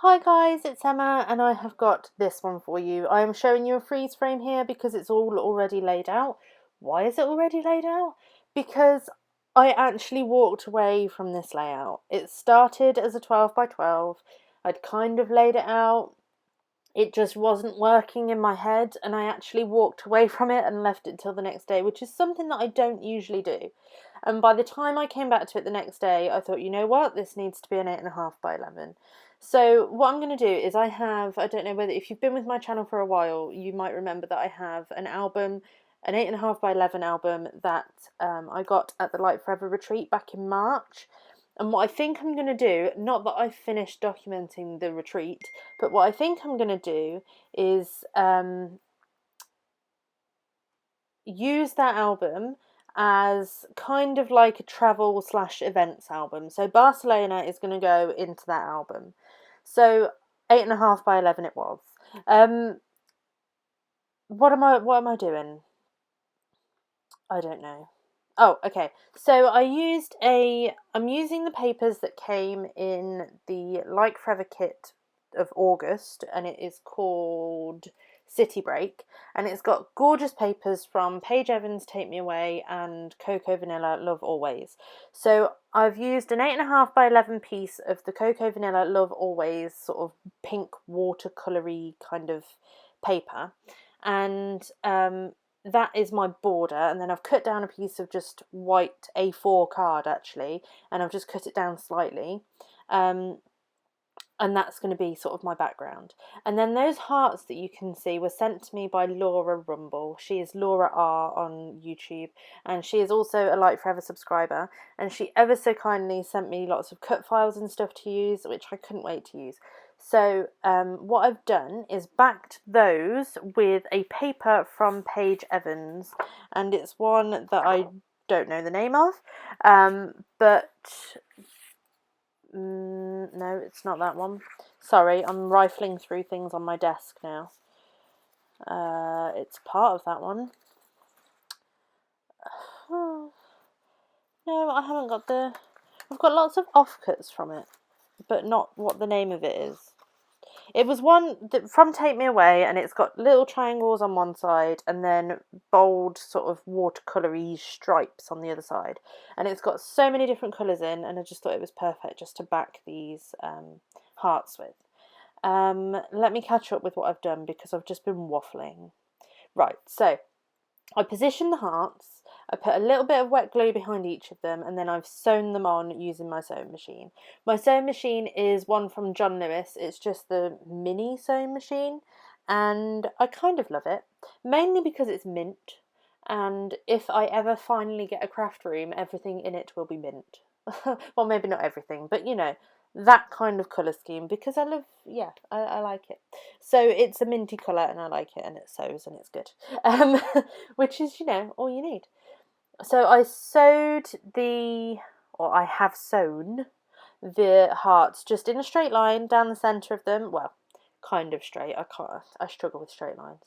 Hi guys, it's Emma and I have got this one for you. I am showing you a freeze frame here because it's all already laid out. Why is it already laid out? Because I actually walked away from this layout. It started as a 12 by 12. I'd kind of laid it out. It just wasn't working in my head and I actually walked away from it and left it till the next day, which is something that I don't usually do. And by the time I came back to it the next day, I thought, you know what, this needs to be an 8.5 by 11. So what I'm going to do is I don't know whether, if you've been with my channel for a while, you might remember that I have an album, an 8.5 by 11 album that I got at the Light Forever retreat back in March. And what I think I'm going to do, not that I've finished documenting the retreat, but what I think I'm going to do is use that album as kind of like a travel / events album. So Barcelona is going to go into that album. So 8.5 by 11 it was. What am I doing? I don't know. Oh, okay. So I'm using the papers that came in the Like Forever kit of August, and it is called City Break, and it's got gorgeous papers from Paige Evans, Take Me Away, and Cocoa Vanilla, Love Always. So I've used an 8.5 by 11 piece of the Cocoa Vanilla, Love Always sort of pink watercolory kind of paper, and that is my border, and then I've cut down a piece of just white A4 card actually, and I've just cut it down slightly, and that's going to be sort of my background. And then those hearts that you can see were sent to me by Laura Rumble. She is Laura R on YouTube, and she is also a Light Forever subscriber, and she ever so kindly sent me lots of cut files and stuff to use, which I couldn't wait to use. So what I've done is backed those with a paper from Paige Evans, and it's one that I don't know the name of, but no, it's not that one. Sorry, I'm rifling through things on my desk now. It's part of that one. No, I haven't got I've got lots of offcuts from it, but not what the name of it is. It was one from Take Me Away, and it's got little triangles on one side and then bold sort of watercolory stripes on the other side. And it's got so many different colours in, and I just thought it was perfect just to back these hearts with. Let me catch up with what I've done because I've just been waffling. Right, so I positioned the hearts. I put a little bit of wet glue behind each of them, and then I've sewn them on using my sewing machine. My sewing machine is one from John Lewis. It's just the mini sewing machine, and I kind of love it, mainly because it's mint, and if I ever finally get a craft room, everything in it will be mint. Well, maybe not everything, but you know, that kind of colour scheme, because I like it. So it's a minty colour and I like it, and it sews and it's good, which is, you know, all you need. So I have sewn the hearts just in a straight line down the centre of them. Well, kind of straight. I struggle with straight lines.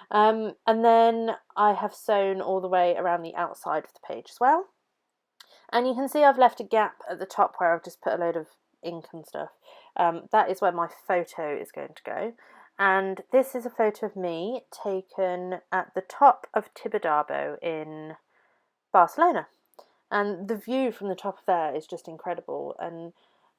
And then I have sewn all the way around the outside of the page as well. And you can see I've left a gap at the top where I've just put a load of ink and stuff. That is where my photo is going to go. And this is a photo of me taken at the top of Tibidabo in Barcelona. And the view from the top of there is just incredible. And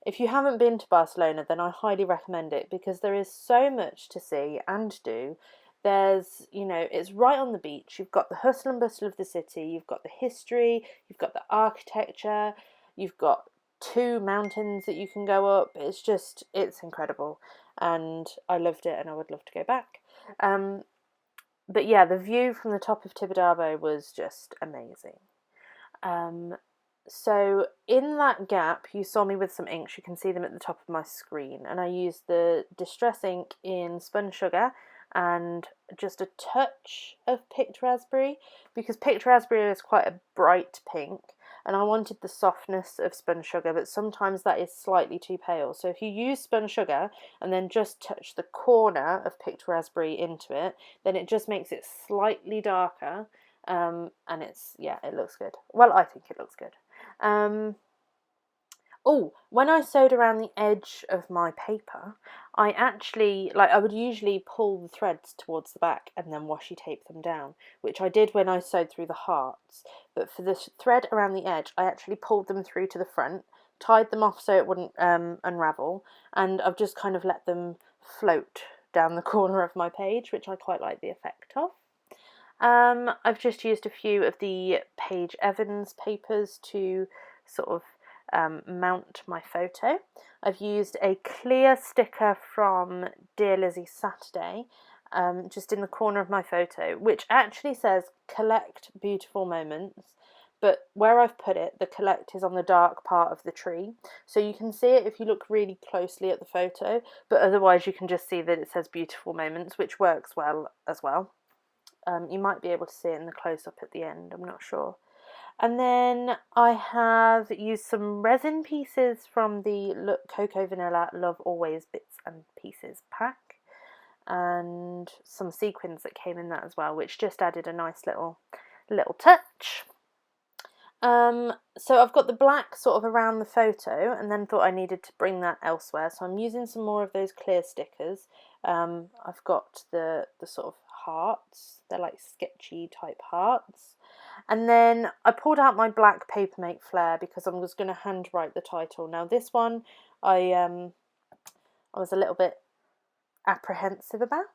if you haven't been to Barcelona, then I highly recommend it because there is so much to see and do. There's, you know, it's right on the beach. You've got the hustle and bustle of the city. You've got the history. You've got the architecture. You've got 2 mountains that you can go up. It's incredible. And I loved it and I would love to go back. But yeah, the view from the top of Tibidabo was just amazing. So in that gap, you saw me with some inks. You can see them at the top of my screen. And I used the Distress ink in Spun Sugar and just a touch of Picked Raspberry, because Picked Raspberry is quite a bright pink. And I wanted the softness of Spun Sugar, but sometimes that is slightly too pale. So if you use Spun Sugar and then just touch the corner of Picked Raspberry into it, then it just makes it slightly darker. And it looks good. Well, I think it looks good. Oh, when I sewed around the edge of my paper, I actually, I would usually pull the threads towards the back and then washi tape them down, which I did when I sewed through the hearts. But for the thread around the edge, I actually pulled them through to the front, tied them off so it wouldn't unravel, and I've just kind of let them float down the corner of my page, which I quite like the effect of. I've just used a few of the Paige Evans papers to sort of mount my photo. I've used a clear sticker from Dear Lizzy Saturday just in the corner of my photo, which actually says collect beautiful moments, but where I've put it, the collect is on the dark part of the tree, so you can see it if you look really closely at the photo, but otherwise you can just see that it says beautiful moments, which works well as well. You might be able to see it in the close-up at the end, I'm not sure. And then I have used some resin pieces from the Cocoa Vanilla Love Always Bits and Pieces pack, and some sequins that came in that as well, which just added a nice little touch. So I've got the black sort of around the photo, and then thought I needed to bring that elsewhere, so I'm using some more of those clear stickers. I've got the sort of hearts, they're like sketchy type hearts. And then I pulled out my black Papermate Flare because I was going to handwrite the title. Now this one I was a little bit apprehensive about.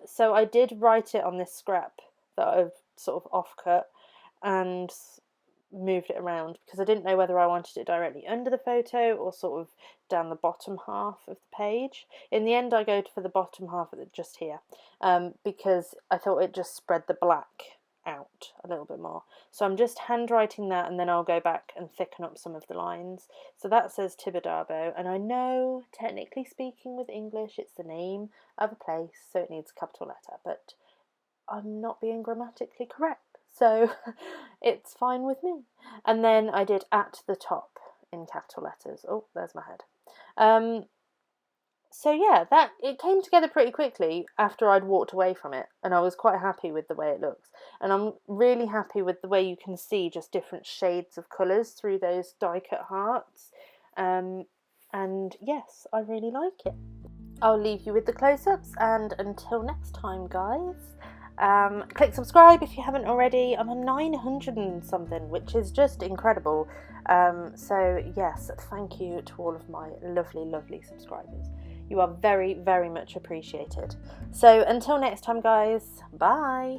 So I did write it on this scrap that I've sort of offcut and moved it around because I didn't know whether I wanted it directly under the photo or sort of down the bottom half of the page. In the end I go for the bottom half of it, just here, because I thought it just spread the black out a little bit more. So I'm just handwriting that, and then I'll go back and thicken up some of the lines. So that says Tibidabo, and I know technically speaking with English it's the name of a place, so it needs a capital letter, but I'm not being grammatically correct, so it's fine with me. And then I did at the top in capital letters. Oh, there's my head. So yeah, it came together pretty quickly after I'd walked away from it, and I was quite happy with the way it looks. And I'm really happy with the way you can see just different shades of colours through those die-cut hearts. And yes, I really like it. I'll leave you with the close-ups, and until next time, guys, click subscribe if you haven't already. I'm on 900 and something, which is just incredible. So yes, thank you to all of my lovely subscribers. You are very much appreciated. So until next time, guys, bye.